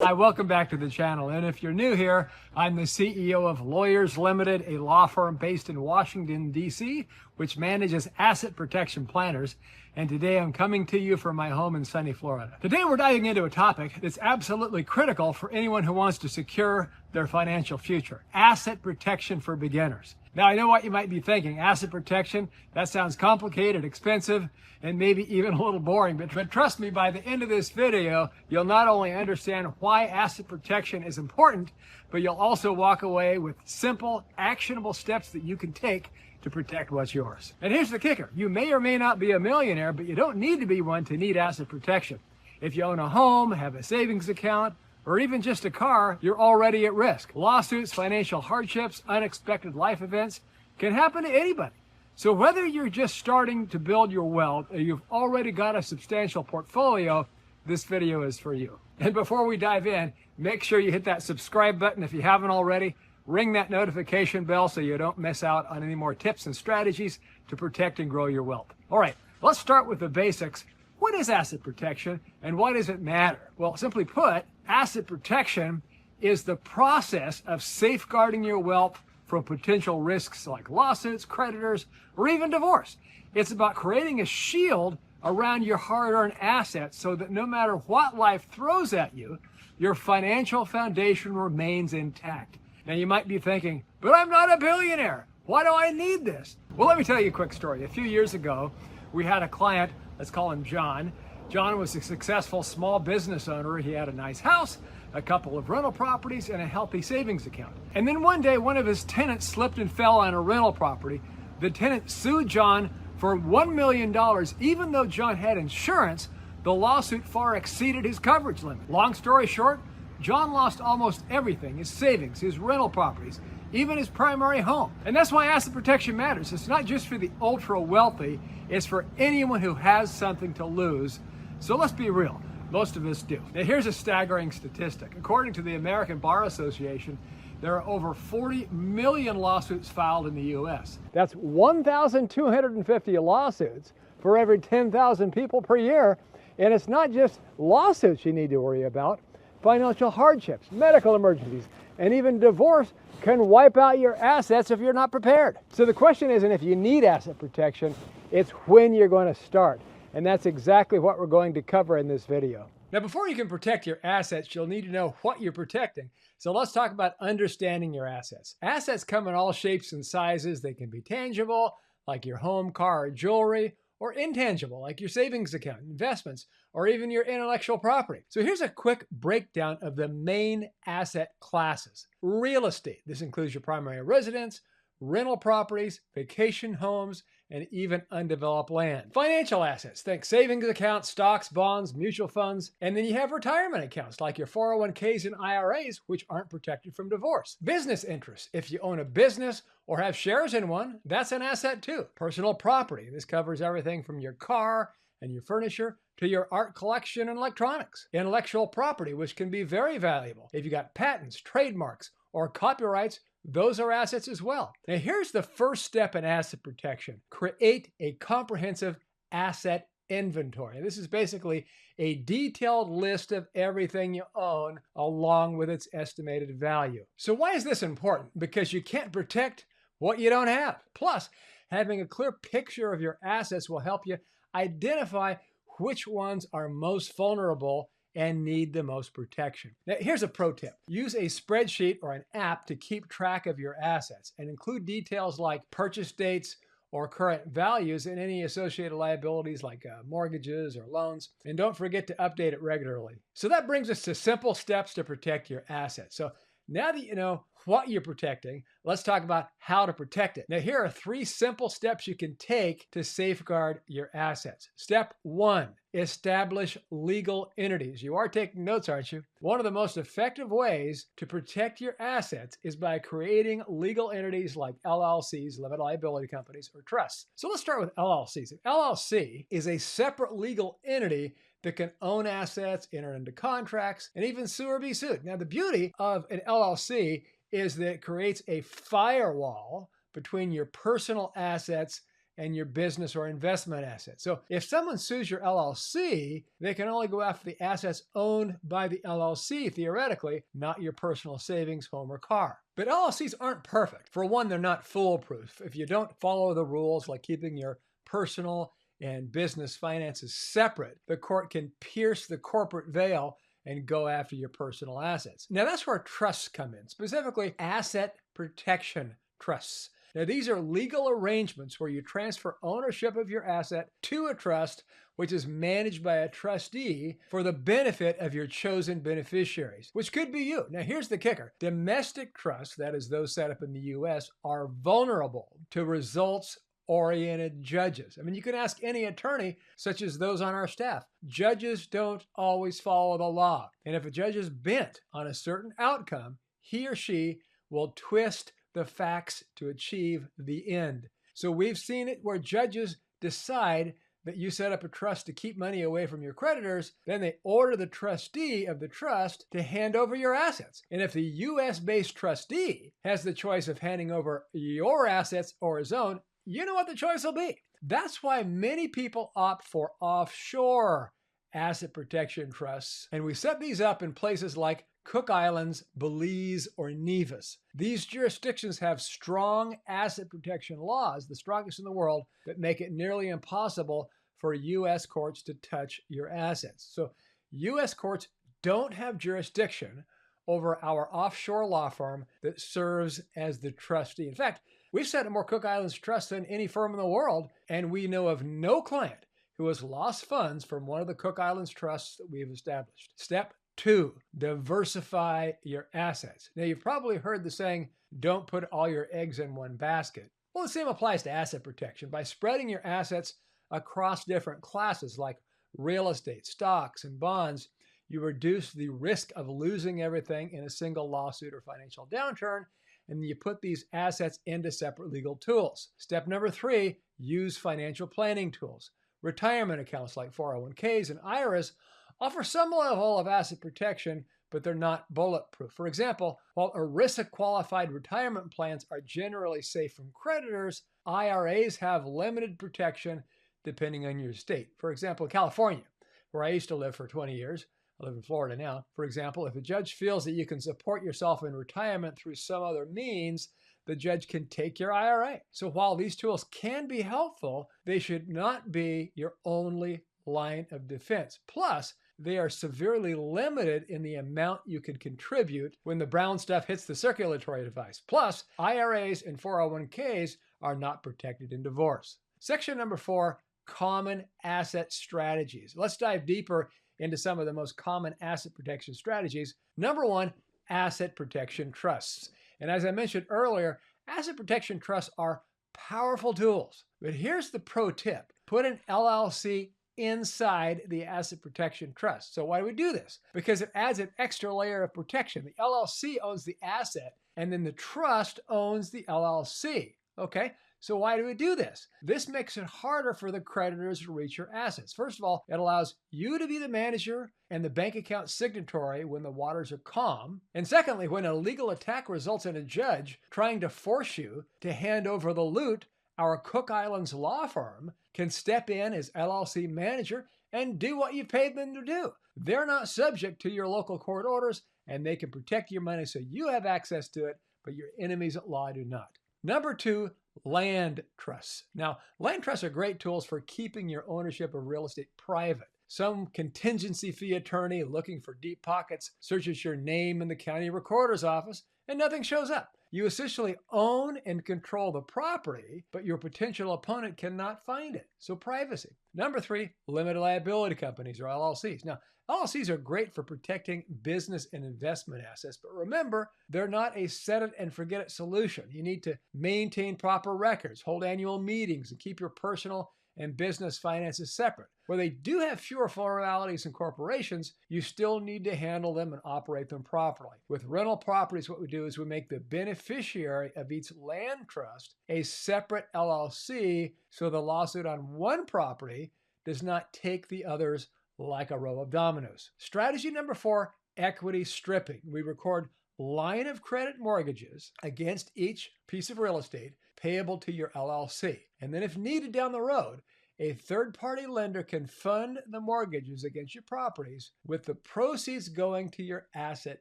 Hi, welcome back to the channel. And if you're new here, I'm the CEO of Lawyers Limited, a law firm based in Washington, D.C., which manages asset protection planners. And today I'm coming to you from my home in sunny Florida. Today we're diving into a topic that's absolutely critical for anyone who wants to secure their financial future: asset protection for beginners. Now, I know what you might be thinking. Asset protection, that sounds complicated, expensive, and maybe even a little boring. But trust me, by the end of this video, you'll not only understand why asset protection is important, but you'll also walk away with simple, actionable steps that you can take to protect what's yours. And here's the kicker. You may or may not be a millionaire, but you don't need to be one to need asset protection. If you own a home, have a savings account, or even just a car, you're already at risk. Lawsuits, financial hardships, unexpected life events can happen to anybody. So whether you're just starting to build your wealth or you've already got a substantial portfolio, this video is for you. And before we dive in, make sure you hit that subscribe button if you haven't already. Ring that notification bell so you don't miss out on any more tips and strategies to protect and grow your wealth. All right, let's start with the basics. What is asset protection and why does it matter? Well, simply put, asset protection is the process of safeguarding your wealth from potential risks like lawsuits, creditors, or even divorce. It's about creating a shield around your hard-earned assets so that no matter what life throws at you, your financial foundation remains intact. Now, you might be thinking, but I'm not a billionaire. Why do I need this? Well, let me tell you a quick story. A few years ago, we had a client, let's call him John. John was a successful small business owner. He had a nice house, a couple of rental properties, and a healthy savings account. And then one day, one of his tenants slipped and fell on a rental property. The tenant sued John for $1 million. Even though John had insurance, the lawsuit far exceeded his coverage limit. Long story short, John lost almost everything: his savings, his rental properties, even his primary home. And that's why asset protection matters. It's not just for the ultra wealthy, it's for anyone who has something to lose. So let's be real, most of us do. Now, here's a staggering statistic. According to the American Bar Association, there are over 40 million lawsuits filed in the U.S. That's 1,250 lawsuits for every 10,000 people per year. And it's not just lawsuits you need to worry about. Financial hardships, medical emergencies, and even divorce can wipe out your assets if you're not prepared. So the question isn't if you need asset protection, it's when you're going to start. And that's exactly what we're going to cover in this video. Now, before you can protect your assets, you'll need to know what you're protecting. So let's talk about understanding your assets. Assets come in all shapes and sizes. They can be tangible, like your home, car, or jewelry, or intangible, like your savings account, investments, or even your intellectual property. So here's a quick breakdown of the main asset classes. Real estate. This includes your primary residence, rental properties, vacation homes, and even undeveloped land. Financial assets, think savings accounts, stocks, bonds, mutual funds. And then you have retirement accounts like your 401ks and IRAs, which aren't protected from divorce. Business interests, if you own a business or have shares in one, that's an asset too. Personal property, this covers everything from your car and your furniture to your art collection and electronics. Intellectual property, which can be very valuable. If you got patents, trademarks, or copyrights, those are assets as well. Now, here's the first step in asset protection. Create a comprehensive asset inventory. This is basically a detailed list of everything you own along with its estimated value. So why is this important? Because you can't protect what you don't have. Plus, having a clear picture of your assets will help you identify which ones are most vulnerable and need the most protection. Now, here's a pro tip. Use a spreadsheet or an app to keep track of your assets and include details like purchase dates or current values and any associated liabilities like mortgages or loans. And don't forget to update it regularly. So that brings us to simple steps to protect your assets. So now that you know what you're protecting, let's talk about how to protect it. Now, here are 3 simple steps you can take to safeguard your assets. Step 1, establish legal entities. You are taking notes, aren't you? One of the most effective ways to protect your assets is by creating legal entities like LLCs, limited liability companies, or trusts. So let's start with LLCs. An LLC is a separate legal entity that can own assets, enter into contracts, and even sue or be sued. Now, the beauty of an LLC is that it creates a firewall between your personal assets and your business or investment assets. So if someone sues your LLC, they can only go after the assets owned by the LLC, theoretically, not your personal savings, home, or car. But LLCs aren't perfect. For one, they're not foolproof. If you don't follow the rules, like keeping your personal and business finances separate, the court can pierce the corporate veil and go after your personal assets. Now, that's where trusts come in, specifically asset protection trusts. Now, these are legal arrangements where you transfer ownership of your asset to a trust, which is managed by a trustee for the benefit of your chosen beneficiaries, which could be you. Now, here's the kicker. Domestic trusts, that is those set up in the U.S., are vulnerable to results-oriented judges. I mean, you can ask any attorney, such as those on our staff. Judges don't always follow the law. And if a judge is bent on a certain outcome, he or she will twist the facts to achieve the end. So we've seen it where judges decide that you set up a trust to keep money away from your creditors, then they order the trustee of the trust to hand over your assets. And if the U.S.-based trustee has the choice of handing over your assets or his own, you know what the choice will be. That's why many people opt for offshore asset protection trusts. And we set these up in places like Cook Islands, Belize, or Nevis. These jurisdictions have strong asset protection laws, the strongest in the world, that make it nearly impossible for U.S. courts to touch your assets. So U.S. courts don't have jurisdiction over our offshore law firm that serves as the trustee. In fact, we've set up more Cook Islands trusts than any firm in the world, and we know of no client who has lost funds from one of the Cook Islands trusts that we've established. Step 2, diversify your assets. Now, you've probably heard the saying, don't put all your eggs in one basket. Well, the same applies to asset protection. By spreading your assets across different classes like real estate, stocks, and bonds, you reduce the risk of losing everything in a single lawsuit or financial downturn, and you put these assets into separate legal tools. Step number 3, use financial planning tools. Retirement accounts like 401ks and IRAs offer some level of asset protection, but they're not bulletproof. For example, while ERISA-qualified retirement plans are generally safe from creditors, IRAs have limited protection depending on your state. For example, California, where I used to live for 20 years, I live in Florida now. For example, if a judge feels that you can support yourself in retirement through some other means, the judge can take your IRA. So while these tools can be helpful, they should not be your only line of defense. Plus, they are severely limited in the amount you can contribute when the brown stuff hits the circulatory device. Plus, IRAs and 401ks are not protected in divorce. Section number 4, common asset strategies. Let's dive deeper into some of the most common asset protection strategies. Number 1, asset protection trusts. And as I mentioned earlier, asset protection trusts are powerful tools. But here's the pro tip. Put an LLC inside the asset protection trust. So why do we do this? Because it adds an extra layer of protection. The LLC owns the asset, and then the trust owns the LLC. Okay, so why do we do this? This makes it harder for the creditors to reach your assets. First of all, it allows you to be the manager and the bank account signatory when the waters are calm. And secondly, when a legal attack results in a judge trying to force you to hand over the loot, our Cook Islands law firm can step in as LLC manager and do what you paid them to do. They're not subject to your local court orders, and they can protect your money so you have access to it, but your enemies at law do not. Number 2, land trusts. Now, land trusts are great tools for keeping your ownership of real estate private. Some contingency fee attorney looking for deep pockets searches your name in the county recorder's office and nothing shows up. You essentially own and control the property, but your potential opponent cannot find it. So privacy. Number 3, limited liability companies or LLCs. Now, LLCs are great for protecting business and investment assets, but remember, they're not a set it and forget it solution. You need to maintain proper records, hold annual meetings, and keep your personal and business finances separate. Where they do have fewer formalities in corporations, you still need to handle them and operate them properly. With rental properties, what we do is we make the beneficiary of each land trust a separate LLC, so the lawsuit on one property does not take the others like a row of dominoes. Strategy number 4, equity stripping. We record line of credit mortgages against each piece of real estate payable to your LLC. And then if needed down the road, a third-party lender can fund the mortgages against your properties with the proceeds going to your asset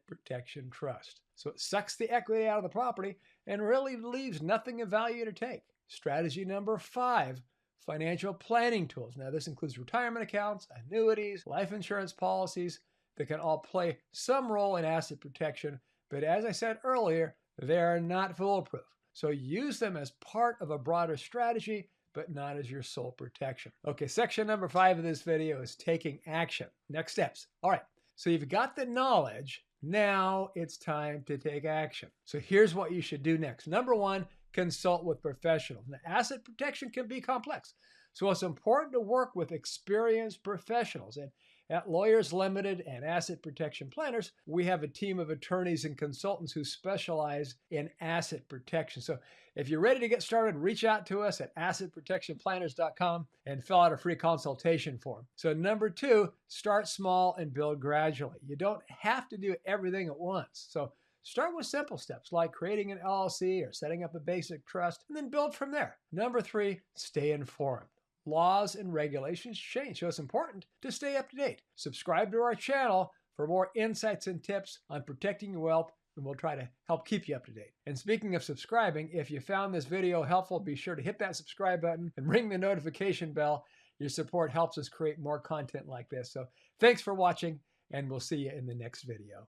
protection trust. So it sucks the equity out of the property and really leaves nothing of value to take. Strategy number 5, financial planning tools. Now this includes retirement accounts, annuities, life insurance policies that can all play some role in asset protection. But as I said earlier, they are not foolproof. So use them as part of a broader strategy, but not as your sole protection. Okay, section number 5 of this video is taking action. Next steps. All right, so you've got the knowledge. Now it's time to take action. So here's what you should do next. Number 1, consult with professionals. Now, asset protection can be complex, so it's important to work with experienced professionals. And at Lawyers Limited and Asset Protection Planners, we have a team of attorneys and consultants who specialize in asset protection. So if you're ready to get started, reach out to us at assetprotectionplanners.com and fill out a free consultation form. So number 2, start small and build gradually. You don't have to do everything at once. So start with simple steps like creating an LLC or setting up a basic trust, and then build from there. Number 3, stay informed. Laws and regulations change, so it's important to stay up to date. Subscribe to our channel for more insights and tips on protecting your wealth, and we'll try to help keep you up to date. And speaking of subscribing, if you found this video helpful, be sure to hit that subscribe button and ring the notification bell. Your support helps us create more content like this. So thanks for watching, and we'll see you in the next video.